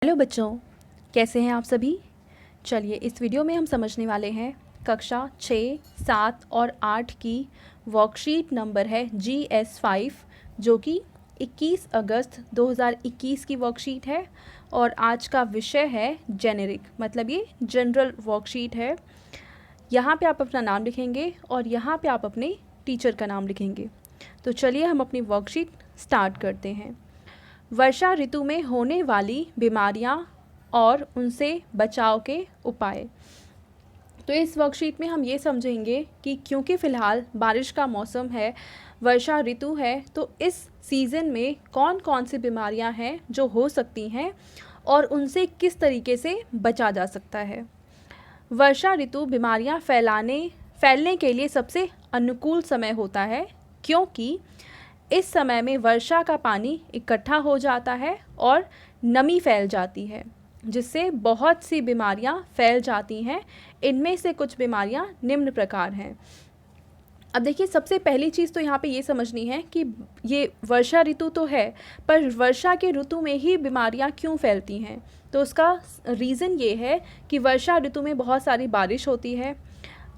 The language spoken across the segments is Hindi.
हेलो बच्चों, कैसे हैं आप सभी। चलिए इस वीडियो में हम समझने वाले हैं कक्षा 6, 7 और 8 की वर्कशीट नंबर है GS5 जो कि 21 अगस्त 2021 की वर्कशीट है। और आज का विषय है जेनेरिक, मतलब ये जनरल वर्कशीट है। यहाँ पे आप अपना नाम लिखेंगे और यहाँ पे आप अपने टीचर का नाम लिखेंगे। तो चलिए हम अपनी वर्कशीट स्टार्ट करते हैं। वर्षा ऋतु में होने वाली बीमारियां और उनसे बचाव के उपाय। तो इस वर्कशीट में हम ये समझेंगे कि क्योंकि फ़िलहाल बारिश का मौसम है, वर्षा ऋतु है, तो इस सीज़न में कौन कौन सी बीमारियां हैं जो हो सकती हैं और उनसे किस तरीके से बचा जा सकता है। वर्षा ऋतु बीमारियां फैलने के लिए सबसे अनुकूल समय होता है, क्योंकि इस समय में वर्षा का पानी इकट्ठा हो जाता है और नमी फैल जाती है, जिससे बहुत सी बीमारियां फैल जाती हैं। इनमें से कुछ बीमारियां निम्न प्रकार हैं। अब देखिए, सबसे पहली चीज़ तो यहाँ पे ये समझनी है कि ये वर्षा ऋतु तो है, पर वर्षा के ऋतु में ही बीमारियां क्यों फैलती हैं। तो उसका रीज़न ये है कि वर्षा ऋतु में बहुत सारी बारिश होती है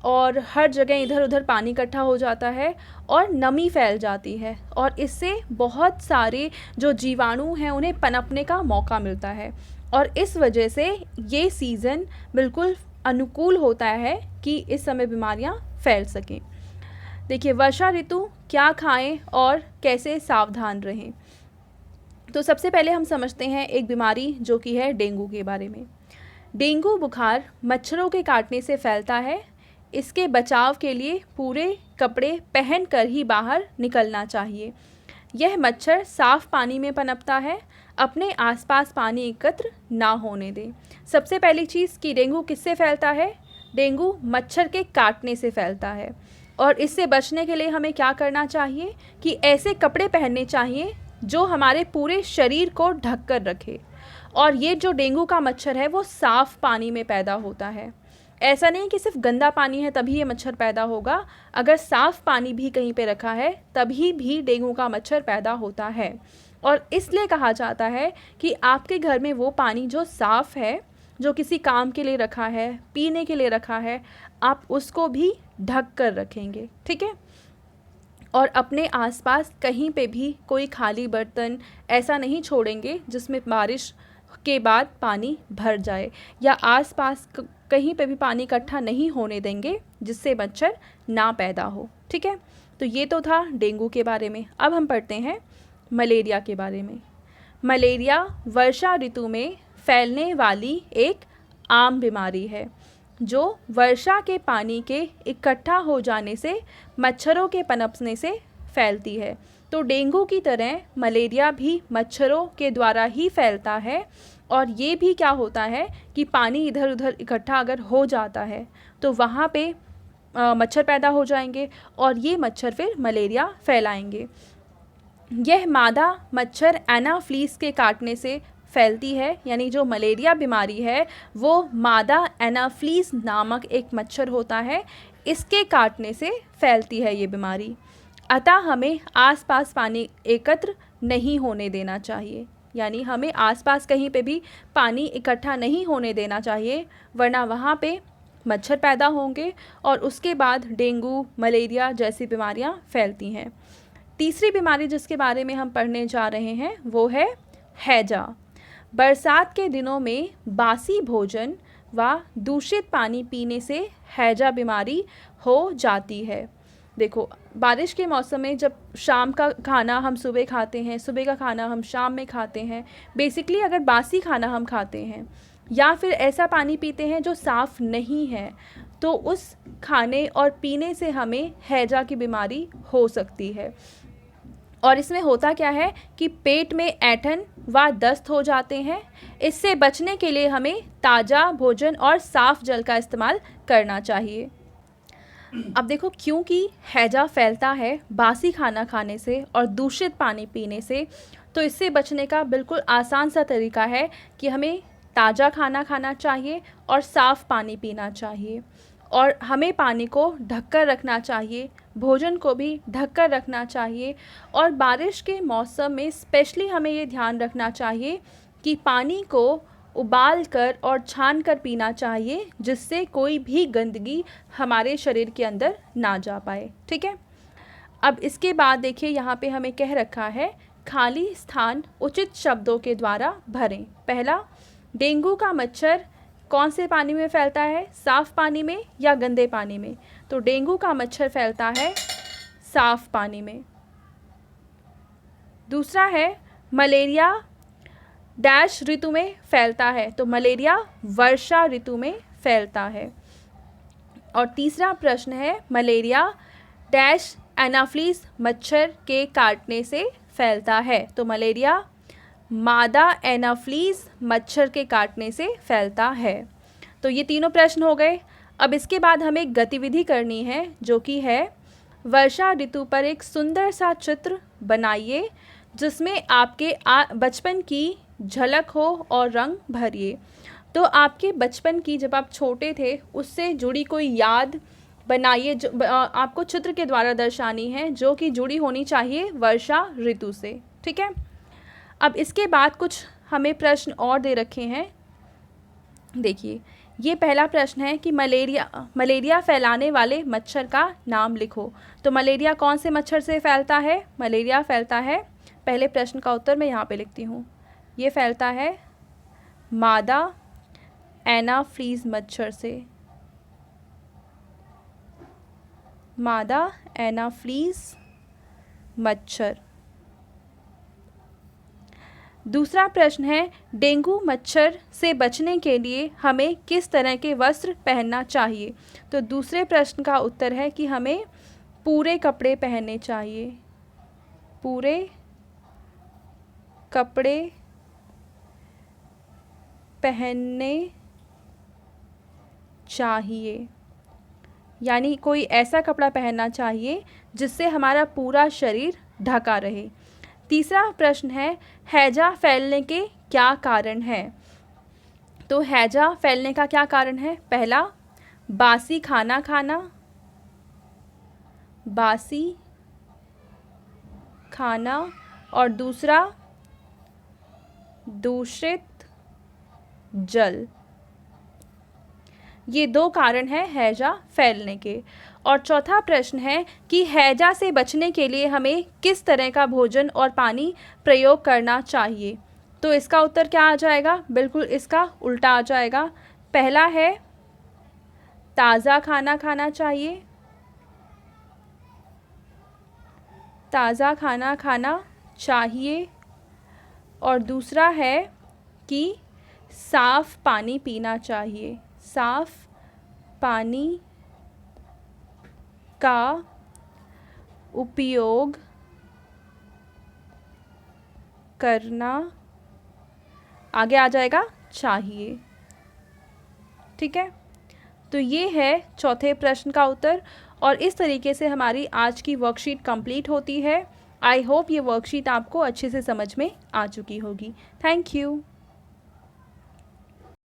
और हर जगह इधर उधर पानी इकट्ठा हो जाता है और नमी फैल जाती है, और इससे बहुत सारे जो जीवाणु हैं उन्हें पनपने का मौका मिलता है, और इस वजह से ये सीज़न बिल्कुल अनुकूल होता है कि इस समय बीमारियां फैल सकें। देखिए, वर्षा ऋतु क्या खाएं और कैसे सावधान रहें। तो सबसे पहले हम समझते हैं एक बीमारी जो कि है डेंगू के बारे में। डेंगू बुखार मच्छरों के काटने से फैलता है। इसके बचाव के लिए पूरे कपड़े पहनकर ही बाहर निकलना चाहिए। यह मच्छर साफ पानी में पनपता है। अपने आसपास पानी एकत्र ना होने दें। सबसे पहली चीज़ कि डेंगू किससे फैलता है। डेंगू मच्छर के काटने से फैलता है, और इससे बचने के लिए हमें क्या करना चाहिए कि ऐसे कपड़े पहनने चाहिए जो हमारे पूरे शरीर को ढक कर रखे। और ये जो डेंगू का मच्छर है वो साफ़ पानी में पैदा होता है। ऐसा नहीं कि सिर्फ गंदा पानी है तभी ये मच्छर पैदा होगा, अगर साफ़ पानी भी कहीं पे रखा है तभी भी डेंगू का मच्छर पैदा होता है। और इसलिए कहा जाता है कि आपके घर में वो पानी जो साफ़ है, जो किसी काम के लिए रखा है, पीने के लिए रखा है, आप उसको भी ढक कर रखेंगे, ठीक है। और अपने आसपास कहीं पे भी कोई खाली बर्तन ऐसा नहीं छोड़ेंगे जिसमें बारिश के बाद पानी भर जाए, या आसपास कहीं पे भी पानी इकट्ठा नहीं होने देंगे जिससे मच्छर ना पैदा हो, ठीक है। तो ये तो था डेंगू के बारे में। अब हम पढ़ते हैं मलेरिया के बारे में। मलेरिया वर्षा ऋतु में फैलने वाली एक आम बीमारी है जो वर्षा के पानी के इकट्ठा हो जाने से मच्छरों के पनपने से फैलती है। तो डेंगू की तरह मलेरिया भी मच्छरों के द्वारा ही फैलता है, और ये भी क्या होता है कि पानी इधर उधर इकट्ठा अगर हो जाता है तो वहाँ पे मच्छर पैदा हो जाएंगे और ये मच्छर फिर मलेरिया फैलाएंगे। यह मादा मच्छर एनाफ्लीस के काटने से फैलती है, यानी जो मलेरिया बीमारी है वो मादा एनाफ्लीस नामक एक मच्छर होता है, इसके काटने से फैलती है ये बीमारी। अतः हमें आसपास पानी एकत्र नहीं होने देना चाहिए, यानी हमें आसपास कहीं पे भी पानी इकट्ठा नहीं होने देना चाहिए, वरना वहाँ पे मच्छर पैदा होंगे और उसके बाद डेंगू, मलेरिया जैसी बीमारियाँ फैलती हैं। तीसरी बीमारी जिसके बारे में हम पढ़ने जा रहे हैं वो है हैजा। बरसात के दिनों में बासी भोजन व दूषित पानी पीने से हैजा बीमारी हो जाती है। देखो, बारिश के मौसम में जब शाम का खाना हम सुबह खाते हैं, सुबह का खाना हम शाम में खाते हैं, बेसिकली अगर बासी खाना हम खाते हैं या फिर ऐसा पानी पीते हैं जो साफ़ नहीं है, तो उस खाने और पीने से हमें हैजा की बीमारी हो सकती है। और इसमें होता क्या है कि पेट में ऐंठन व दस्त हो जाते हैं। इससे बचने के लिए हमें ताज़ा भोजन और साफ़ जल का इस्तेमाल करना चाहिए। अब देखो, क्योंकि हैजा फैलता है बासी खाना खाने से और दूषित पानी पीने से, तो इससे बचने का बिल्कुल आसान सा तरीका है कि हमें ताज़ा खाना खाना चाहिए और साफ़ पानी पीना चाहिए, और हमें पानी को ढककर रखना चाहिए, भोजन को भी ढककर रखना चाहिए। और बारिश के मौसम में स्पेशली हमें ये ध्यान रखना चाहिए कि पानी को उबाल कर और छान कर पीना चाहिए, जिससे कोई भी गंदगी हमारे शरीर के अंदर ना जा पाए। ठीक है। अब इसके बाद देखिए यहाँ पे हमें कह रखा है खाली स्थान उचित शब्दों के द्वारा भरें। पहला, डेंगू का मच्छर कौन से पानी में फैलता है, साफ़ पानी में या गंदे पानी में? तो डेंगू का मच्छर फैलता है साफ़ पानी में। दूसरा है, मलेरिया डैश ऋतु में फैलता है, तो मलेरिया वर्षा ऋतु में फैलता है। और तीसरा प्रश्न है, मलेरिया डैश एनाफ्लीज मच्छर के काटने से फैलता है, तो मलेरिया मादा एनाफ्लीज मच्छर के काटने से फैलता है। तो ये तीनों प्रश्न हो गए। अब इसके बाद हमें एक गतिविधि करनी है, जो कि है वर्षा ऋतु पर एक सुंदर सा चित्र बनाइए, जिसमें आपके बचपन की झलक हो और रंग भरिए। तो आपके बचपन की, जब आप छोटे थे, उससे जुड़ी कोई याद बनाइए, जो आपको चित्र के द्वारा दर्शानी है, जो कि जुड़ी होनी चाहिए वर्षा ऋतु से। ठीक है। अब इसके बाद कुछ हमें प्रश्न और दे रखे हैं। देखिए, ये पहला प्रश्न है कि मलेरिया फैलाने वाले मच्छर का नाम लिखो। तो मलेरिया कौन से मच्छर से फैलता है? मलेरिया फैलता है, पहले प्रश्न का उत्तर मैं यहाँ पे लिखती हूँ, ये फैलता है मादा एनाफ्लीज मच्छर से। मादा एनाफ्लीज मच्छर। दूसरा प्रश्न है, डेंगू मच्छर से बचने के लिए हमें किस तरह के वस्त्र पहनना चाहिए? तो दूसरे प्रश्न का उत्तर है कि हमें पूरे कपड़े पहनने चाहिए। पूरे कपड़े पहनने चाहिए, यानी कोई ऐसा कपड़ा पहनना चाहिए जिससे हमारा पूरा शरीर ढका रहे। तीसरा प्रश्न है, हैजा फैलने के क्या कारण है? तो हैजा फैलने का क्या कारण है? पहला, बासी खाना खाना, बासी खाना, और दूसरा, दूषित जल। ये दो कारण हैं हैजा फैलने के। और चौथा प्रश्न है कि हैजा से बचने के लिए हमें किस तरह का भोजन और पानी प्रयोग करना चाहिए? तो इसका उत्तर क्या आ जाएगा? बिल्कुल इसका उल्टा आ जाएगा। पहला है, ताज़ा खाना खाना चाहिए, ताज़ा खाना खाना चाहिए, और दूसरा है कि साफ़ पानी पीना चाहिए, साफ़ पानी का उपयोग करना, आगे आ जाएगा, चाहिए। ठीक है। तो ये है चौथे प्रश्न का उत्तर, और इस तरीके से हमारी आज की वर्कशीट कंप्लीट होती है। आई होप ये वर्कशीट आपको अच्छे से समझ में आ चुकी होगी। Thank you.